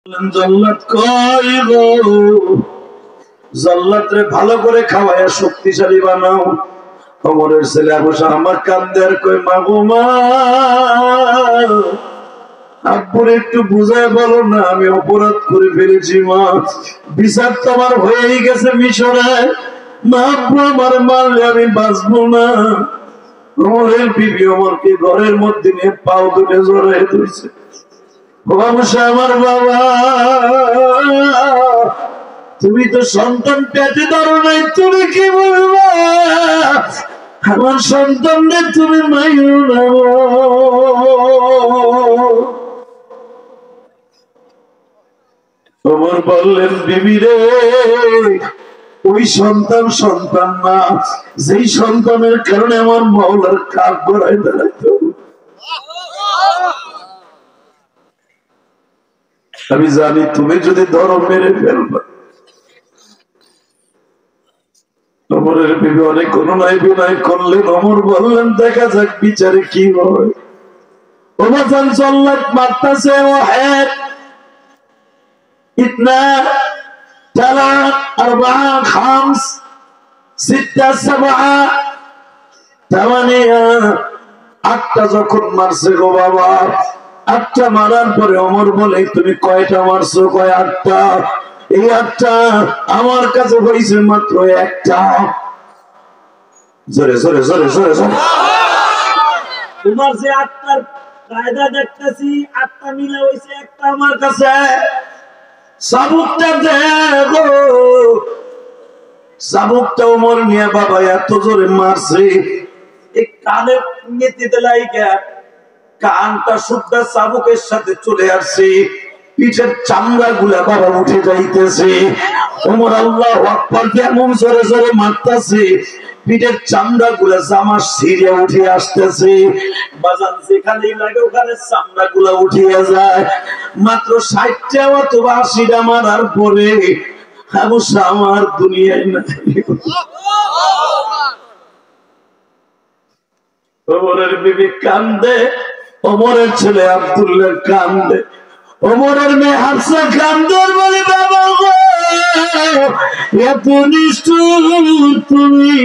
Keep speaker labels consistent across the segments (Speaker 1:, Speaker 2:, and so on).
Speaker 1: জল্লাদ কই গো, জল্লাদ রে ভালো করে খাওয়ায়া শক্তিশালী বানাও। ওমরের ছেলে আবু বকর আমার কান্দে আর কই মা গো মা, আব্বুরে একটু বুঝায় বলো না, আমি অপরাধ করে ফেলেছি মা, বিচার তো আমার হয়েই গেছে মিশরে, মা আব্বু আমার মারলে আমি বাঁচবো না। ওমরের বিবি ওমরকে ঘরের মধ্যে নিয়ে পাও দুটো জড়ায় ধরছে। আমার বাবা, তুমি তো সন্তান পেটে ধরো নাই, তুমি কি বলবা? আমার সন্তানদের তুমি মাইও না। ওমর বললেন বিবি রে, ওই সন্তান সন্তান না, যেই সন্তানের কারণে আমার মাওলার কাক গড়ায় দাঁড়াইতো। আমি জানি তুমি যদি ধরো মেরে ফেলবা। ওমরের বিবি অনেক অনুনয় বিনয় করলেন। ওমর বললেন দেখা যাক বিচারে কি হয়। ওমর জল্লাদ মারতাছে, ও হ্যাঁ ইতনা তালাক আরবা খামস সিত্তা সাবা তামানিয়া, আটটা যখন মারছে গো বাবা, আটটা মারার পরে ওমর বলে তুমি কয়টা মারছো? কয় আটটা। এই আটটা আমার কাছে হয়েছে মাত্র একটা। জোরে জোরে জোরে জোরে জোরে। তোমার যে আটটার কায়দা দেখতেছি, আটটা মিলে হয়েছে একটা আমার কাছে। চাবুকটা দেখো, চাবুকটা ওমর নিয়ে বাবা এত জোরে মারছে, এই কানে নিতে লাইগা কানটা শুদ্ধা চাবুকের সাথে চলে আসছে, পিঠের চামড়া গুলা বাবা উঠে যাইতেছে। ওমর আল্লাহু আকবার এমন জোরে জোরে মারতেছে, পিঠের চামড়া গুলা জামার ছিঁড়ে উঠে আসতেছে। বাজান যেখানেই লাগে ওখানে চামড়া গুলা উঠিয়া যায়। মাত্র 60টা অথবা 80টা মারার পরে আমার দুনিয়ায় নাই। ওমরের বিবি কান্দে, ওমরের ছেলে আব্দুল্লাহ কান্দে, ওমরের মেয়ে হাফসা কান্দে, বলে বাবা গো, এত নিষ্ঠুর তুমি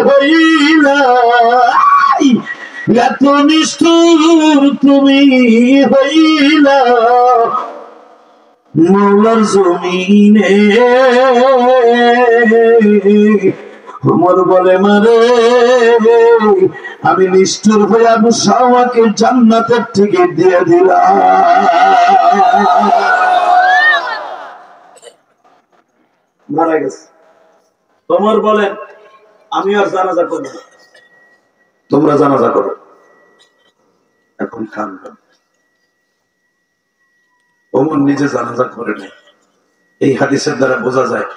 Speaker 1: হইলা, এত নিষ্ঠুর তুমি হইলা মওলার জমিনে। ওমর বলে মারে, আমি নিষ্ঠুর হয়ে আবু সাওয়াকে জান্নাতের টিকিট দিয়ে দিলাম। মারা গেছে। ওমর বলেন আমি আর জানাজা করব না, তোমরা জানাজা করো। এখন কাঁদবেন। ওমর নিজে জানাজা করে নাই। এই হাদিসের দ্বারা বোঝা যায়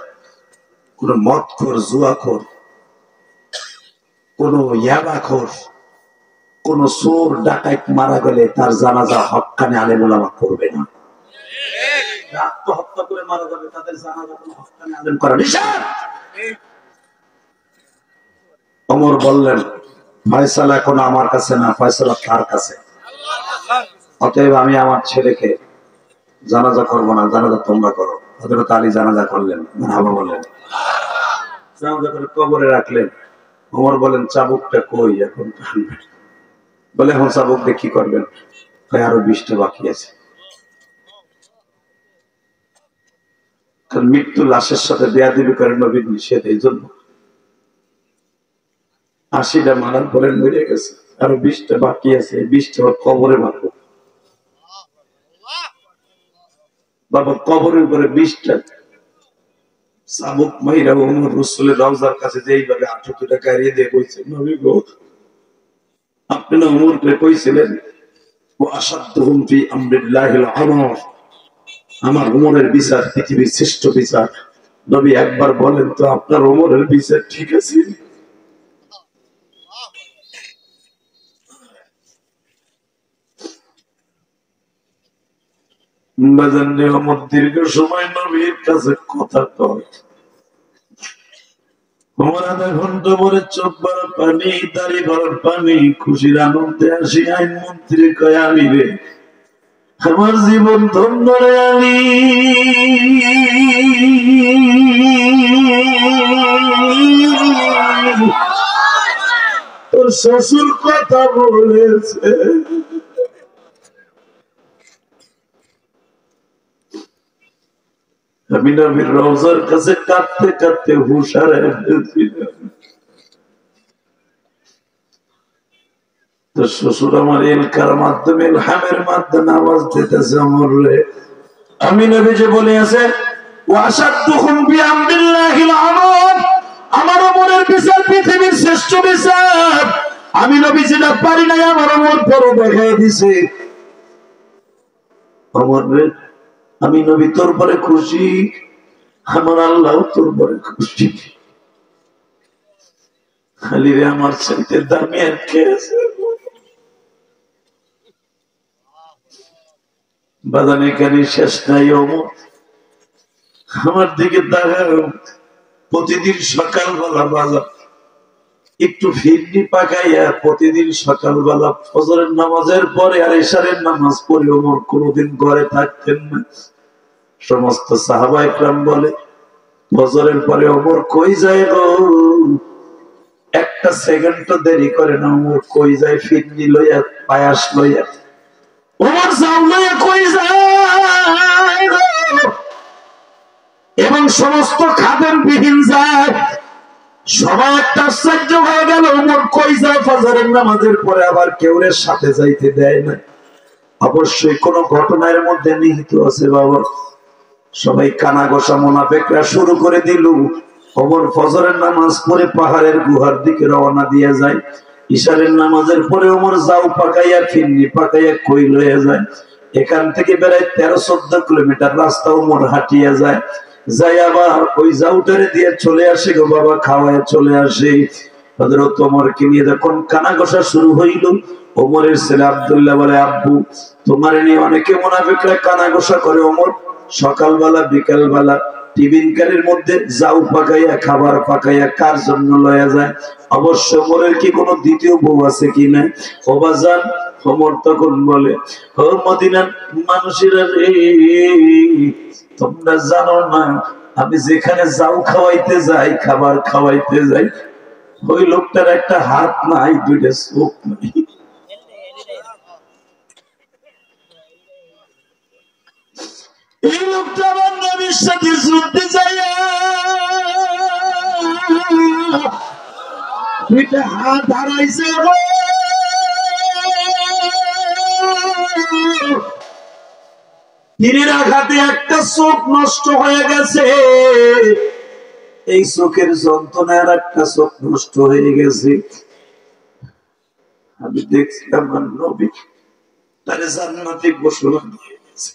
Speaker 1: কোন মদখোর, জুয়াখোর, কোন ইয়াবাখোর, কোন চোর ডাকাত মারা গেলে তার জানাজা হক্কানে আলেম ওলামা করবে না। আত্মহত্যা করে মারা যাবে, তাদের জানাজা কোনো হক্কানে আলেম করা নিষেধ। ওমর বললেন ফয়সালা এখন আমার কাছে না, ফয়সালা তার কাছে। অতএব আমি আমার ছেলেকে জানাজা করবো না, জানাজা তোমরা করো। হযরত আলী জানাজা করলেন, মারহাবা বললেন, জানাজা করে কবরে রাখলেন। ওমর বলেন চাবুকটা কই? এখন টানবেন। বলে এখন চাবুক দিয়ে কি করবেন? আরো 20টা বাকি আছে। কারণ মৃত্যু লাশের সাথে বেয়াদবি করেন নবীর নিষেধ, এই জন্য 80টা মারার পরে মরে গেছে, আরো 20টা বাকি আছে। 20টা কবরে মারবো বাবা, কবরের উপরে 20টা চাবুক মাইরা ওমর রাসূলের রওজার কাছে যেইভাবে 18টা গাড়ি দিয়ে কইছে, নবী গো আপনি না ওমরকে কইছিলেন ওয়া আশাদুহুম ফি আমরিল্লাহিল আমর, আমার ওমরের বিচার পৃথিবীর শ্রেষ্ঠ বিচার। নবী একবার বলেন তো আপনার ওমরের বিচার ঠিক আছে? দীর্ঘ সময় নবীর কাছে কথা কয়, আধা ঘন্টা পরে চোখ ভরা পানি, দাড়ি ভরা পানি, খুশির আনন্দে আসি। আইন মন্ত্রী কয় আমি রে আমার জীবন ধন্য রে আলী, তোর শ্বশুর কথা বলেছে। আমি নবীর রওজার কাছে কাঁদতে কাঁদতে হুঁশ হারায় ফেলছিলাম। তোর শ্বশুর আমার এলকার মাধ্যমে, ইলহামের মাধ্যমে আওয়াজ দিতেছে আমার রে। আমি নবী যে বলে আছে ওয়াসাদুহুম বিআমরিল্লাহিল আমর, আমার ওমরের বিচার পৃথিবীর শ্রেষ্ঠ বিচার। আমি নবী যেটা পারি নাই আমার ওমর পরে দেখাই দিছে। আমার রে আমি নবী তোর পরে খুশি, আমার আল্লাহ তোর পরে খুশি। খালি রে আমার চাইতে দামি আর কে আছে? বাদান এখানে শেষ নাই। ওমর আমার দিকে তাকাও, প্রতিদিন সকালবেলা বাজার একটু ফিরনি পাকাইয়া প্রতিদিন সকালবেলা ফজরের নামাজের পরে আর ইশারের নামাজ পড়ে ওমর কোনদিন ঘরে থাকতেন না। সমস্ত সাহাবা ইকরাম বলে ফজরের পরে ওমর কই যায় গো, একটা সেকেন্ড দেরি করে না। ওমর কই যায়? ফিরনি লইয়া, পায়াস লইয়া। ওমর যাও লইয়া কই যায় গো, এবং সমস্ত খাদের বিহীন যায়। সবাই একটা আশ্চর্য হয়ে গেল, ওমর কই যায় ফজরের নামাজের পরে, আবার কেউরের সাথে যাইতে দেয় না। অবশ্যই কোন ঘটনার মধ্যে নিহিত আছে বাবা। সবাই কানা গোসা মুনাফিকরা শুরু করে দিল। ওমর ফজরের নামাজ পড়ে পাহাড়ের গুহার দিকে রওনা দিয়ে যায়। ইশারের নামাজের পরে ওমর যাও পাকাইয়া ফিরনি পাকাইয়া কই লয়ে যায়। এখান থেকে বেড়ায় 13-14 কিলোমিটার রাস্তা ওমর হাঁটিয়া যায়। যাই আবার ওই জাউটারে দিয়ে চলে আসে গো বাবা, খাওয়ায় চলে আসে। হযরত ওমরকে নিয়ে যখন কানা গোসা শুরু হইল, ওমরের ছেলে আব্দুল্লাহ বলে আব্বু তোমার নিয়ে অনেকে মুনাফিকরা কানা গোসা করে। ওমর সকালবেলা বিকালবেলা টিফিন কারের মধ্যে যাও পাকাইয়া খাবার পাকাইয়া কার জন্য লয়া যায়? অবশ্য ওমরের কি কোনো দ্বিতীয় বউ আছে কিনা? ওবাজান ওমর তখন বলে ও মদিনার মানুষেরা রে, তোমরা জানো না আমি যেখানে যাও খাওয়াইতে যাই, খাবার খাওয়াইতে যাই, ওই লোকটার একটা হাত নাই, দুইটা চোখ নাই। এই লোকটা আমার নবীর সাথে যুদ্ধে যায়, দুইটা হাত হারাইছে। তীরের আঘাতে একটা চোখ নষ্ট হয়ে গেছে। এই চোখের যন্ত্রণার একটা চোখ নষ্ট হয়ে গেছে। আমি দেখছি আমার নবী তারে জান্নাতে ঘোষণা দিয়ে গেছে।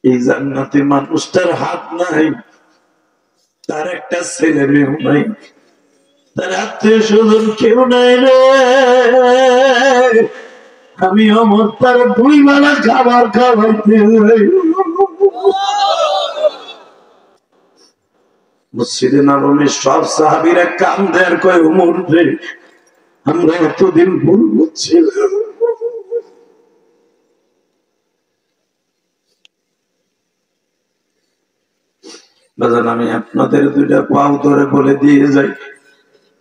Speaker 1: এই জান্নাতে মানুষটার হাত নাই, তার একটা ছেলে মেয়েও নাই, তার আত্মীয় স্বজন কেউ নাই রে। আমি ওমর তার 2 বেলা খাবার খাওয়াইতে যাই। মসজিদে নববীর সব সাহাবীরা কান্দে আর কয় ওমর রে, আমরা এতদিন ভুল বুঝছিলাম। বাজান আমি আপনাদের 2টা পাও ধরে বলে দিয়ে যাই,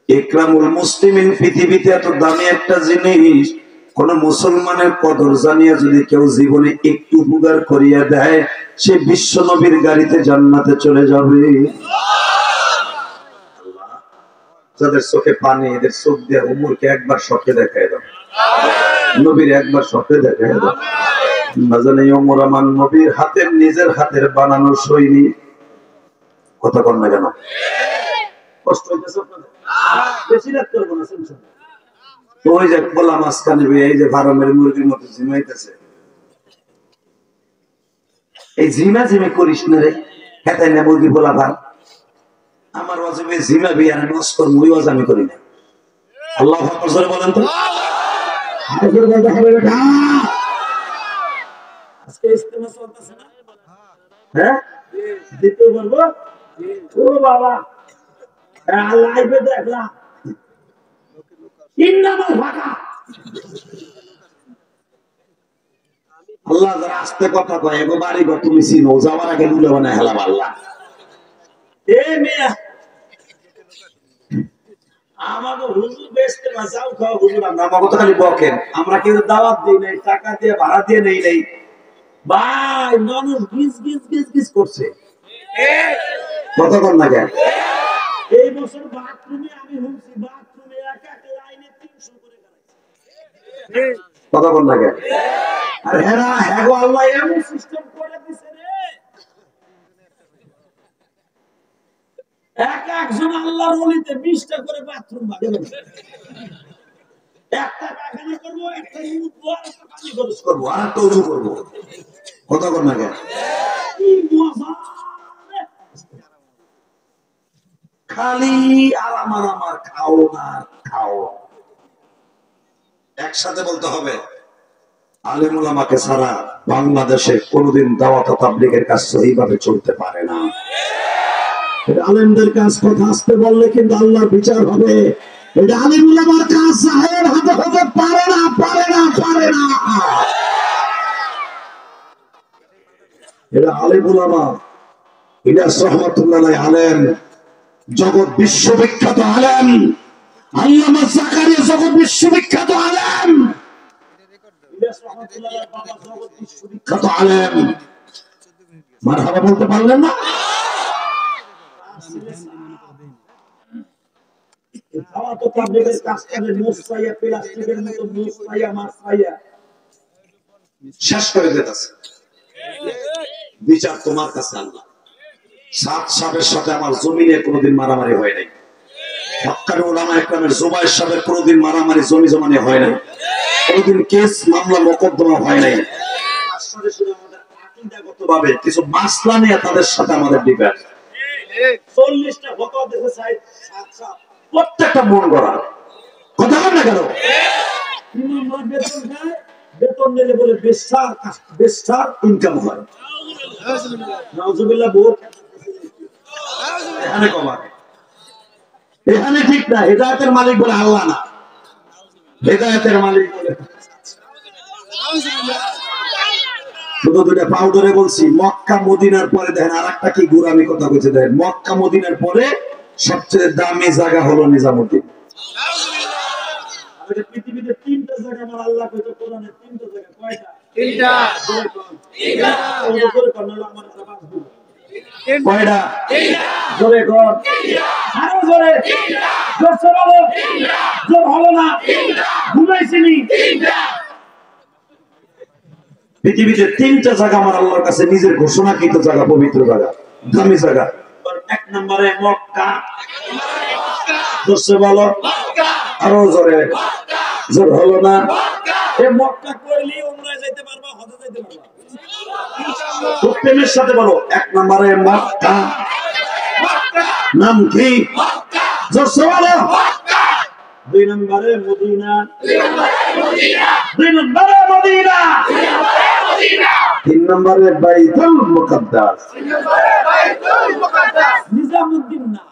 Speaker 1: ইকরামুল মুসলিমিন পৃথিবীতে এত দামি একটা জিনিস, কোন মুসলমানের কদর জানিয়ে যদি কেউ জীবনে একটু উপকার করিয়া দেয়, সে বিশ্ব নবীর গাড়িতে জান্নাতে চলে যাবে। যাদের চোখে পানি, এদের চোখ দিয়ে ওমরকে একবার স্বপ্নে দেখায় দাও, নবীর একবার স্বপ্নে দেখায় দাও। বাজান এই ওমর আমার নবীর হাতের, নিজের হাতের বানানো সৈনিক। কথা কন না কেন? কষ্ট হইতেছে আপনাদের? বেশি রাত করবো না, শুনছেন? ওই যে বলা মাঝখানে এই যে ফার্মের মুরগির মতো ঝিমাইতেছে, এই ঝিমা ঝিমে করিস না রে, হেতাই না মুরগি বলা ভার। আমার ওয়াজিবে ঝিমা বিয়ার নস করবো, ওই ওয়াজ আমি করি না। আল্লাহ আকবার বলেন তো। আজকে ইস্তেমা চলতেছে না? হ্যাঁ দিতে পারবো। ও বাবা লাইভে দেখলাম ফাঁকা, আল্লাহ যারা আস্তে কথা কয় এগো বাড়ি ঘর তুমি চিনো, যাওয়ার আগে লুলে বানায় হেলাম আল্লাহ। এ মেয়া আমাকে হুজুর বেচতে না, যাও খাও হুজুর, আমাকে তো খালি বকেন, আমরা কেউ দাওয়াত দিই নাই, টাকা দিয়ে ভাড়া দিয়ে নেই নাই ভাই, মানুষ গিজ গিজ গিজ গিজ করছে। কতক্ষণ না কেন এই বছর বাথরুমে আমি শুনছি, বাথরুমে এক এক লাইনে 300 করে করাইছে। কতক্ষণ না কেন আর হেরা হেগো আল্লাহ এমন সিস্টেম করে দিছে রে, এক একজন আল্লাহর ওলিতে 20টা করে বাথরুম বানিয়ে দিয়েছে। একটা পায়খানা করব, একটা মুতবো, আর একটা পানি খরচ করব, আর একটা ওযু করব। কতক্ষণ না কেন কি মজা, খালি আরাম আরাম আর খাও না খাও। একসাথে বলতে হবে আলেম ওলামাকে ছাড়া বাংলাদেশে কোনোদিন দাওয়াত ও তাবলীগের কাজ সহিভাবে চলতে পারে না। এটা আলেমদের কাজ, কথা আসতে বললে কিন্তু আল্লাহর বিচার হবে। এটা আলেম ওলামার কাজ জাহের হাতে হতে পারে না, পারে না, পারে না। এটা আলেম ওলামা, এটা রহমাতুল্লাহ আলেম, জগৎ বিশ্ববিখ্যাত আলেম, আল্লামা জাকারিয়া জগৎ বিশ্ববিখ্যাত আলেম, বিখ্যাত আলেম। মারহাবা বলতে পারলেন না? শেষ করে দিতেছে। বিচার তোমার কাছে আল্লাহ। সাত সাহেবের সাথে আমার জমিনে কোনোদিন মারামারি হয় নাই, হক্কানি ওলামা একরামের জুবায়ের সাহেবের কোনোদিন মারামারি জমি জমানি হয় নাই, কোনোদিন কেস মামলা মোকদ্দমা হয় নাই। আসলে শুধু আমাদের আকীদাগতভাবে কিছু মাসলা নিয়ে তাদের সাথে আমাদের ডিবেট। 40টা ফতোয়া দিতে চাই, প্রত্যেকটা মন গড়া কথা বল না কেন। ইমামরা বেতন দেয়, বেতন নিলে বলে বেশার ইনকাম হয়। নাউজুবিল্লাহ বহুত এখানে কমা, এখানে ঠিক না। হেদায়েতের মালিক বলে আল্লাহ না, হেদায়েতের মালিক বলে। শুধু দুইটা পাও ধরে বলছি, মক্কা মদিনার পরে দেখেন আর একটা কি গুরামি কথা বলছে দেখেন, মক্কা মদিনার পরে সবচেয়ে দামি জায়গা হলো নিজামুদ্দিন। পৃথিবীতে 3টা জায়গা আমার আল্লাহ কইতো কোরআনে, 3টা জায়গা। কয়টা? 3টা। কয়টা? 3টা। জোরে কর, আরো জোরে। জোরে বলো, জোর হলো না, ঘুমাইছিনি। পৃথিবীতে 3টা জায়গা আমার আল্লাহর কাছে নিজের ঘোষণাকৃত জায়গা, পবিত্র জায়গা, দামি জায়গা। 1 নম্বরে মক্কা, জোরে বলো, আরো জোরে, জোর হলো না। এই মক্কা কইলি উমরায় যাইতে পারবা, হজে যাইতে পারবা ইনশাআল্লাহ। খুব প্রেমের সাথে বলো, 1 নম্বরে মক্কা, নাম কি? মক্কা। জোরে বলো, মক্কা। 2 নম্বরে মদিনা, 2 নম্বরে মদিনা, 3 নম্বরে বাইতুল মুকাদ্দাস, নিজামুদ্দিন না,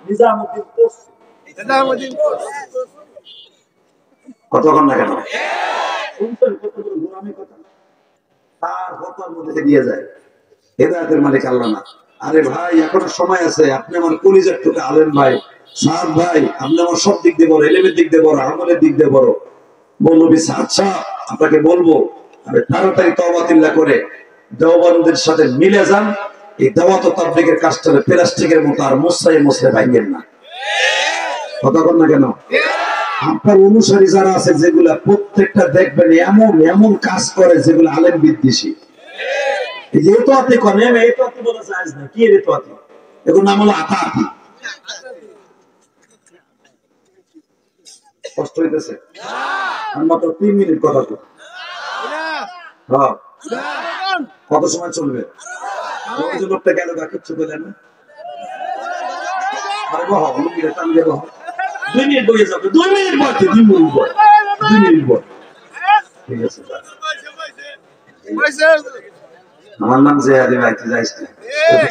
Speaker 1: নিজামুদ্দিন কতক্ষণ না কেন তার হতার মধ্যে দিয়ে যায়। হেদায়েতের মালিক আল্লাহ না। আরে ভাই এখনো সময় আছে, আপনি আমার কলিজার টুকরা আলেম ভাই, সাদ ভাই, আপনি আমার সব দিক দিয়ে বড়, এলেমের দিক দিয়ে বড়, আমলের দিক দিয়ে বড়। মৌলভী সাদ সাহেব আপনাকে বলবো, আপনি তাড়াতাড়ি তওবাতিল্লাহ করে দেওবন্দের সাথে মিলে যান। এই দাওয়াত ও তাবলীগের কাজটা প্লাস্টিকের মতো আর মোছায় মোছায় ভাঙেন না। কথা বল না কেন? আপনার অনুসারী যারা আছে যেগুলা প্রত্যেকটা দেখবেন এমন এমন কাজ করে যেগুলো আলেম বিদ্বেষী। এই তো আপনি করেন, এই তো আপনি বলা যায় না, কি রে তো আপনি এখন নাম হলো আতা আতি। কষ্ট হইতেছে মাত্র 3 মিনিট কথা তো, হ্যাঁ কত সময় চলবে? লোকটা গেল কিচ্ছু বললেন না। আরে বহ লুকিয়ে টান দিয়ে বহ, 2 মিনিট বইয়ে যাবে, 2 মিনিট বলতে 2 মিনিট বল, 2 মিনিট বল, ঠিক আছে। আমার নাম জিয়াদি ভাই, তুই যাইস না।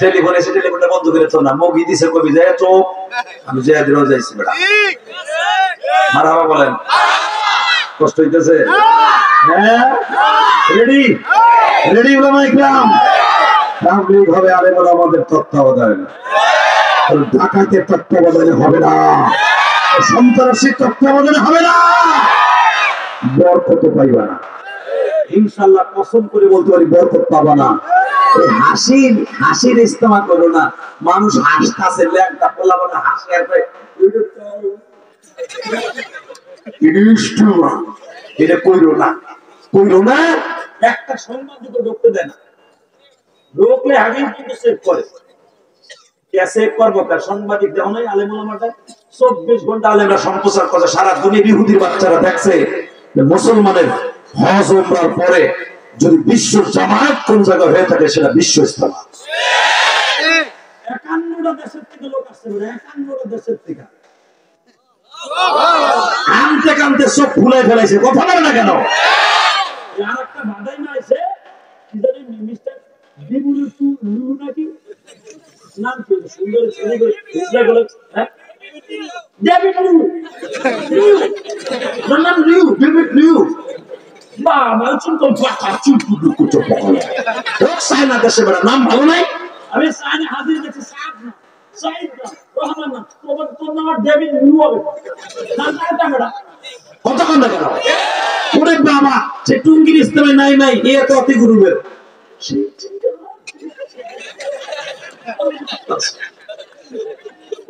Speaker 1: টেলিফোন এসে টেলিফোনটা বন্ধ করে তো না, মগি দিছে কবি যায় তো আমি জিয়াদিরও যাইছি বেটা। মারহাবা বলেন। কষ্ট হইতেছে? হ্যাঁ, রেডি রেডি ওলামা ইকরাম। তাবলীগ হবে আলেম ওলামাদের তত্ত্বাবধানে, ডাকাতের তত্ত্বাবধানে হবে না, সন্ত্রাসীর তত্ত্বাবধানে হবে না। বরকত পাইবা না ইনশাআল্লাহ, কসম করে বলতে পারি বরকত পাবা না। এই হাসির ইস্তেমা করো না। মানুষ হাসতাছে, ল্যাংটা পোলা বলে হাসি আর এটা কইরো না, কইরো না। একটা সাংবাদিক ঢুকতে দেয় না, ঢুকলে আগেই কিন্তু সেভ করে। সেভ করবো তার সাংবাদিক দেওয়া নয়, আলেম ওলামাটা 24 ঘন্টা আলেমরা সম্প্রচার করে। সারা দুনিয়া ইহুদির বাচ্চারা দেখছে মুসলমানের হজ ওমরার পরে যদি বিশ্ব জামাত কোন জায়গায় হয়ে থাকে সেটা বিশ্ব ইস্তেমা। 51টা দেশের থেকে লোক আসছে, 51টা দেশের থেকে কানতে কানতে সব ভুলে ফেলাইছে। কথা বলে না কেন? আর একটা বাদাই না আছে, মিস্টার বিবুলু লু নাকি নাম, কি সুন্দর ছেলে করে ইসরা বলে, হ্যাঁ ডেভিড লু, নাম লিউ, ডেভিড লিউ। বা মালচুন তো বাটা চুপু কুচো পকলে রক সাইনা দেশে বড় নাম ভালো নাই। আমি সাইনা হাজির দেখি, সাইদ রহমান না, তোর নাম ডেভিড লিউ হবে নামটা বড়। কত কোন না কেন? ওরে বাবা, সে টুঙ্গির ইস্তেমে নাই নাই, এ তো অতি গুরুবের।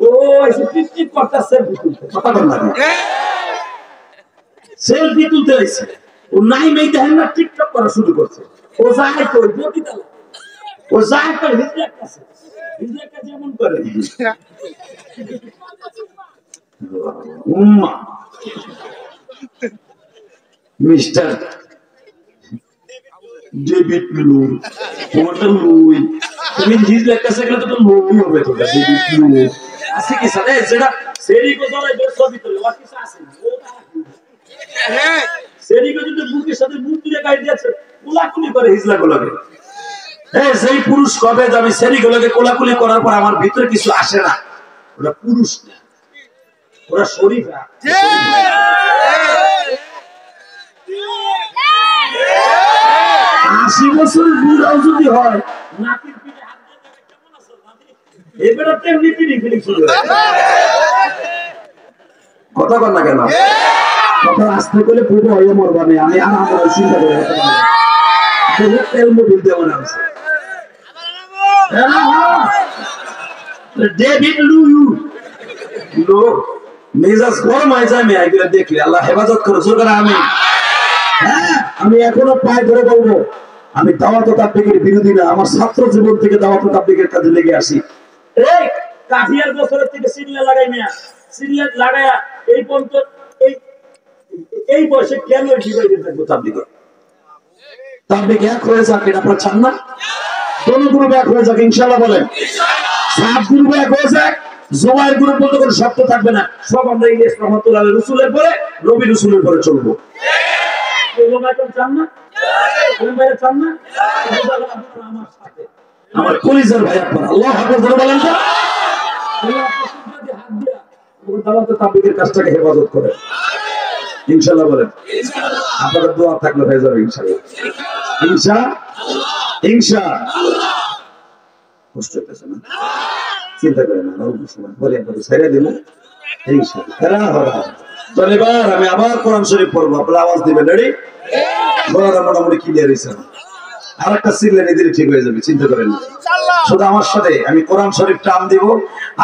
Speaker 1: ও এসে পিকনিক করতেছে, কথা বল না, সেলফি তুলতে হইছে। ও নাই নাই দেখেন না, টিকটক করা শুরু করছে। ও যায় তো বকিতাল, ও যায় তো হিজরার কাছে, হিজরার কাছে যেমন করে উম্মা মিস্টার ডেভিড লু, ওটা লুই, তুমি হিজরার কাছে গেলে তো লুই হবে। তো ডেভিড লু আছে কি সাথে যেটা সেরি কো জড়াই বেশ ছবি তোলে, আর কিছু আছে হ্যাঁ। সেরি কো যদি বুকের সাথে বুক দিয়ে গাই দিয়েছে, কোলাকুলি করে হিজলা গুলোকে। এই সেই পুরুষ কবে যাবে সেরি গুলোকে কোলাকুলি করার পর আমার ভিতরে কিছু আসে না, ওটা পুরুষ না, ওরা শরীফা। 80 বছরের বুড়াও যদি হয়, নাতির পিঠে হাত দিয়ে কেমন আছো নাতি, এবারে তেমনি পিড়ি ফিলিং শুরু হয়। কথা বল না কেন? কথা আসতে গেলে পুরো হয়ে মরবা না। আমি আর আমার চিন্তা করে বহুত তেল মোবিল দেওয়া আছে। ডেভিড লু লো মেজাজ গরম হয়ে যায়। আমি দেখলে আল্লাহ হেফাজত করো, জোর করে আমি। হ্যাঁ, আমি এখনো পায়ে ধরে বলবো, আমি দাওয়াত ও তাবলীগের বিরোধী না। আমার ছাত্র জীবন থেকে দাওয়াত ও তাবলীগের কাজে লেগে আসি। এই কাফিয়ার বছরের থেকে সিরিয়াল লাগাই মিয়া, সিরিয়াল লাগায়া এই পর্যন্ত এই বয়সে কেন ডিভাইডে থাকবো? তাবলীগে তাবলীগ এক হয়ে যাক, এটা আপনারা চান না? কোন গ্রুপ এক হয়ে যাক ইনশাআল্লাহ, বলেন সাত গ্রুপ এক হয়ে যাক। জোয়ার গ্রুপ বলতে কোনো শব্দ থাকবে না, সব আমরা ইলিয়াস রহমাতুল্লাহ রাসূলের পরে, নবী রাসূলের পরে চলবো। চান না? চান না? আমার সাথে আমার কলিজার ভাই আপনারা আল্লাহু আকবার বলে বলেন তো। হাত দিয়া দাওয়াত তাবলীগের কাজটাকে হেফাজত করে ইনশাআল্লাহ, বলেন আপনাদের দোয়া থাকলে হয়ে যাবে ইনশাআল্লাহ। ইনশাআল্লাহ কষ্ট হইতেছে না, চিন্তা করেন না, বলে আপনাদের ছেড়ে দিব ইনশাআল্লাহ। চল এবার আমি আবার কোরআন শরীফ পড়বো, আপনারা আওয়াজ দিবেন। রেডি? গলাটা মোটামুটি ক্লিয়ার হয়েছে, আর একটা সিলেনে দিলে ঠিক হয়ে যাবে, চিন্তা করেন না। শুধু আমার সাথে আমি কোরআন শরীফ টান দিব,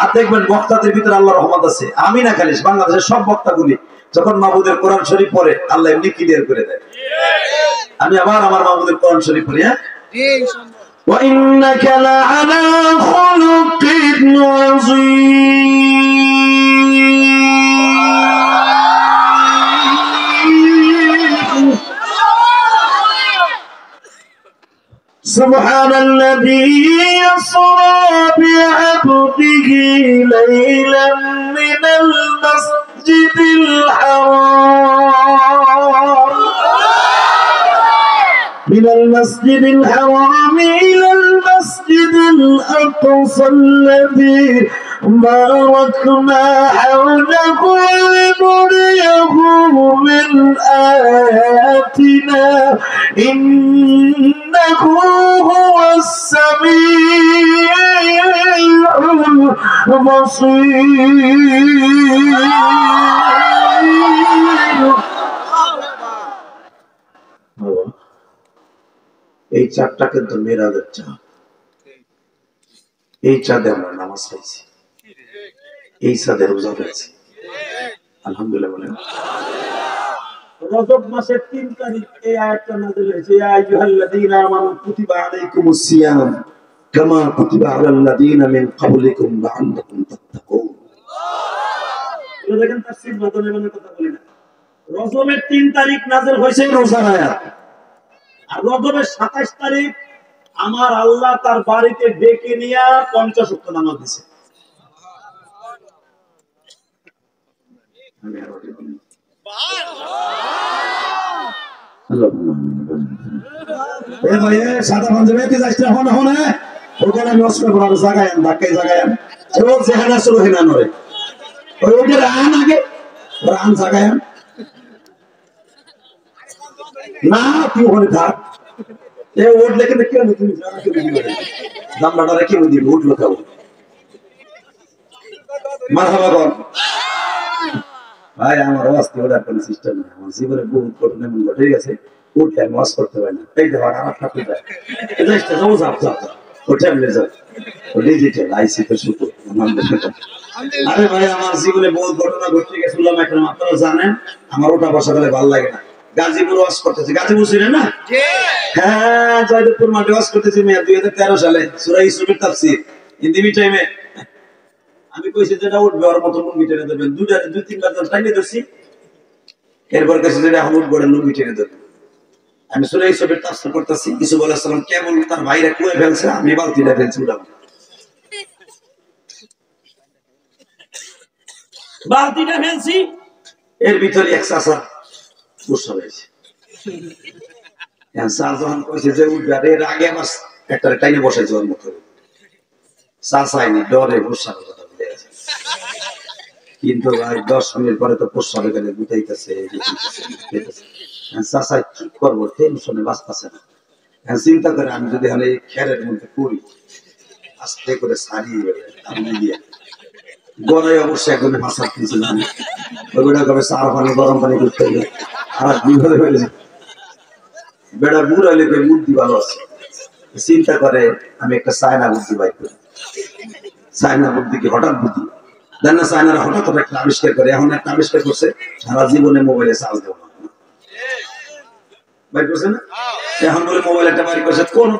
Speaker 1: আর দেখবেন বক্তাদের ভিতরে আল্লাহর রহমত আছে। আমি না খালি, বাংলাদেশের সব বক্তাগুলি যখন মাহমুদের কোরআন শরীফ পড়ে আল্লাহ এমনি ক্লিয়ার করে দেয়। আমি আবার আমার মাহমুদের কোরআন শরীফ পড়ি। হ্যাঁ, وَإِنَّكَ لَعَلَى خُلُقٍ عَظِيمٍ سبحان الذي يسرى بعبده ليلا من المسجد الحرام إلى المسجد الأقصى الذي باركنا حوله لنريه من آياتنا إنه هو السميع البصير এই চাঁদটা কিন্তু মেরাজের চাঁদ। এই চাঁদে আমরা নামাজ পাইছি, এই চাঁদে রোজা পাইছি। আলহামদুলিল্লাহ বলেন। রজব মাসের 3 তারিখ এই আয়াতটা নাযিল হয়েছে, ইয়া আইয়ুহাল্লাযীনা আমানু কুতিবা আলাইকুমুস সিয়াম কামা কুতিবা আলাল্লাযীনা মিন ক্বাবলিকুম লাআল্লাকুম তাত্তাকুন। এটা দেখেন তাফসীর বদলে মানে কথা বলি না। রজবের 3 তারিখ নাযিল হয়েছে রোজার আয়াত, আর রজবের 27 তারিখ আমার আল্লাহ তার বাড়িতে ডেকে নিয়ে 50 ওয়াক্ত নামাজ দিয়েছে। সাদা পাঞ্জাবিতে যাইতে হন হন ওখানে নষ্ট করার জায়গায় ধাক্কায় জায়গায় ও যেখানে শুরু হয় না নরে ওই ওইটা রান আগে রান জায়গায় না তুই ওখানে থাক। এ ওট লেখে দেখি না তুমি দামটা রেখে দিবি উঠলো খাও মারহাবা কর ভাই। আমার ওয়াজ কি ওটার কোনো সিস্টেম নেই, আমার জীবনে বহুত কঠিন এমন ঘটে গেছে উঠে আমি ওয়াজ করতে পারি না। এই দেখো আমার ঠাকুর যায় ওঠে আমি যাও ও ডিজিটাল আইসি তো শুধু। আরে ভাই আমার জীবনে বহুত ঘটনা ঘটে গেছে এখন আপনারা জানেন। আমার ওটা বসা গেলে ভালো লাগে না। গাজীপুর ওয়াজ করতেছি, গাজীপুর ছিলেন না? হ্যাঁ জয়দেবপুর মাঠে ওয়াজ করতেছি 2013 সালে সূরা ইউসুফের তাফসীর হিন্দি টাইমে। আমি কইছি যেটা উঠবে ওর মতো লুঙ্গি টেনে দেবেন, 2-3 বার টাইমে ধরছি। এরপর কাছে যেটা এখন উঠবে লুঙ্গি টেনে দেবেন। আমি সূরা ইউসুফের তাফসীর করতেছি, ইউসুফ আলাইহিস সালাম কেবল তার ভাইরা কুয়ে ফেলছে, আমি বালতিটা ফেলছি উঠাবো। বালতিটা ফেলছি, এর ভিতরে এক চাচা বসে রয়েছে। যখন কইছে যে উঠবে এর আগে আমার একটা টাইমে বসাইছে ওর মতো চাচাইনি ডরে বসা কথা বলে আছে। কিন্তু ভাই 10 মিনিট পরে তো প্রস্রাবে গেলে গুটাইতেছে চাচা কি করবো টেনশনে বাঁচতেছে না। চিন্তা করে আমি যদি হলে খেরের মধ্যে করি আস্তে করে সারিয়ে আমি দিয়ে গড়াই অবশ্যই একজনে ভাষা দিয়েছিলাম ওইটা কবে চার পানি গরম পানি করতে হবে আর বিপদে হয়ে যায়। বেড়া বুড়া লেগে বুদ্ধি ভালো আছে, চিন্তা করে আমি একটা চায়না বুদ্ধি বাই করি। চায়না বুদ্ধি কি হঠাৎ বুদ্ধি দেন না, চায়নারা হঠাৎ একটা আবিষ্কার করে। এখন একটা আবিষ্কার করছে সারা জীবনে মোবাইলে চার্জ দেবো না, বাইর করছে না? এখন বলে মোবাইল একটা বাইর করছে কোন